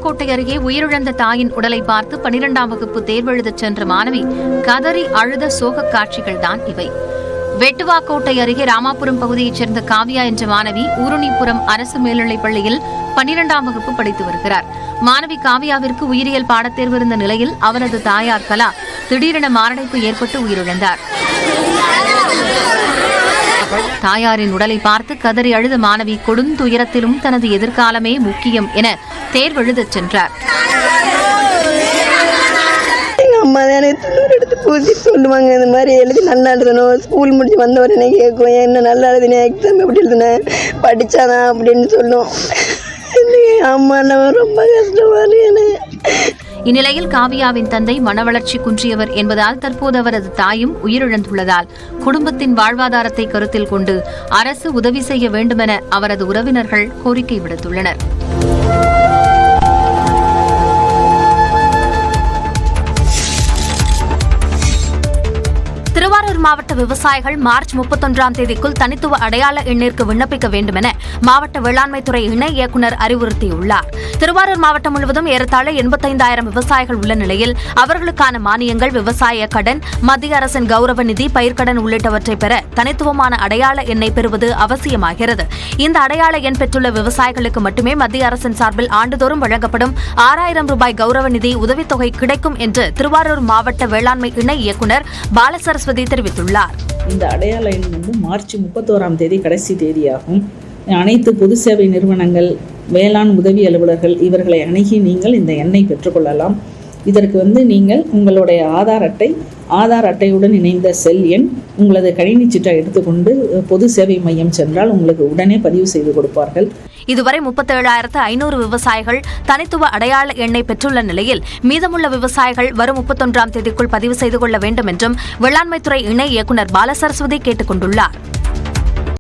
வெட்டுவாக்கோட்டை அருகே உயிரிழந்த தாயின் உடலை பார்த்து 12ஆம் வகுப்பு தேர்வெழுதச் சென்ற மாணவி கதறி அழுத சோக காட்சிகள்தான் இவை. வெட்டுவாக்கோட்டை அருகே ராமாபுரம் பகுதியைச் சேர்ந்த காவியா என்ற மாணவி ஊருணிபுரம் அரசு மேல்நிலைப் பள்ளியில் 12ஆம் வகுப்பு படித்து வருகிறார். மாணவி காவியாவிற்கு உயிரியல் பாடத்தேர்வு இருந்த நிலையில் அவரது தாயார் கலா திடீரென மாரடைப்பு ஏற்பட்டு உயிரிழந்தார். தாயாரின் உடலை பார்த்து கதறி அழுத மாணவி கொடுந்துயரத்திலும் தனது எதிர்காலமே முக்கியம் என தேர்வெழுதச் சென்றார். அம்மா தான் எடுத்து பூசி சொல்லுவாங்க, இந்த மாதிரி எழுதி நல்லா எழுதணும், ஸ்கூல் முடிச்சு வந்த உடனே கேட்கும் என்ன நல்லா எழுதினேன், எக்ஸாம் எப்படி எழுதினேன், படித்தாதான் அப்படின்னு சொல்லும். அம்மா ரொம்ப கஷ்டமா இருக்கு. இந்நிலையில் காவியாவின் தந்தை மனவளர்ச்சி குன்றியவர் என்பதால் தற்போது அவரது தாயும் உயிரிழந்துள்ளதால் குடும்பத்தின் வாழ்வாதாரத்தை கருத்தில் கொண்டு அரசு உதவி செய்ய வேண்டுமென அவரது உறவினர்கள் கோரிக்கை விடுத்துள்ளனர். திருவாரூர் மாவட்ட விவசாயிகள் மார்ச் 31ஆம் தேதிக்குள் தனித்துவ அடையாள எண்ணிற்கு விண்ணப்பிக்க வேண்டும் என மாவட்ட வேளாண்மைத்துறை இணை இயக்குநர் அறிவுறுத்தியுள்ளார். திருவாரூர் மாவட்டம் முழுவதும் ஏறத்தாழ 85,000 விவசாயிகள் உள்ள நிலையில் அவர்களுக்கான மானியங்கள், விவசாய கடன், மத்திய அரசின் கௌரவ நிதி, பயிர்க்கடன் உள்ளிட்டவற்றை பெற தனித்துவமான அடையாள எண்ணை பெறுவது அவசியமாகிறது. இந்த அடையாள எண் பெற்றுள்ள விவசாயிகளுக்கு மட்டுமே மத்திய அரசின் சார்பில் ஆண்டுதோறும் வழங்கப்படும் 6,000 ரூபாய் கௌரவ நிதி உதவித்தொகை கிடைக்கும் என்று திருவாரூர் மாவட்ட வேளாண்மை இணை இயக்குநர் பாலசரஸ்வதி தெரிவித்துள்ளார். இந்த அடையாள எண் மார்ச் 31ஆம் தேதி கடைசி தேதியாகும். அனைத்து பொது சேவை நிறுவனங்கள், வேளாண் உதவி அலுவலர்கள் இவர்களை அணுகி நீங்கள் இந்த எண்ணை பெற்றுக்கொள்ளலாம். இதற்கு நீங்கள் உங்களுடைய ஆதார் அட்டையுடன் இணைந்த செல் எண், உங்களது கணினி சீட்டை எடுத்துக்கொண்டு பொது சேவை மையம் சென்றால் உங்களுக்கு உடனே பதிவு செய்து கொடுப்பார்கள். இதுவரை 37,500 விவசாயிகள் தனித்துவ அடையாள எண்ணை பெற்றுள்ள நிலையில் மீதமுள்ள விவசாயிகள் வரும் 31ஆம் தேதிக்குள் பதிவு செய்து கொள்ள வேண்டும் என்றும் வேளாண்மைத்துறை இணை இயக்குநர் பாலசரஸ்வதி கேட்டுக் கொண்டுள்ளார்.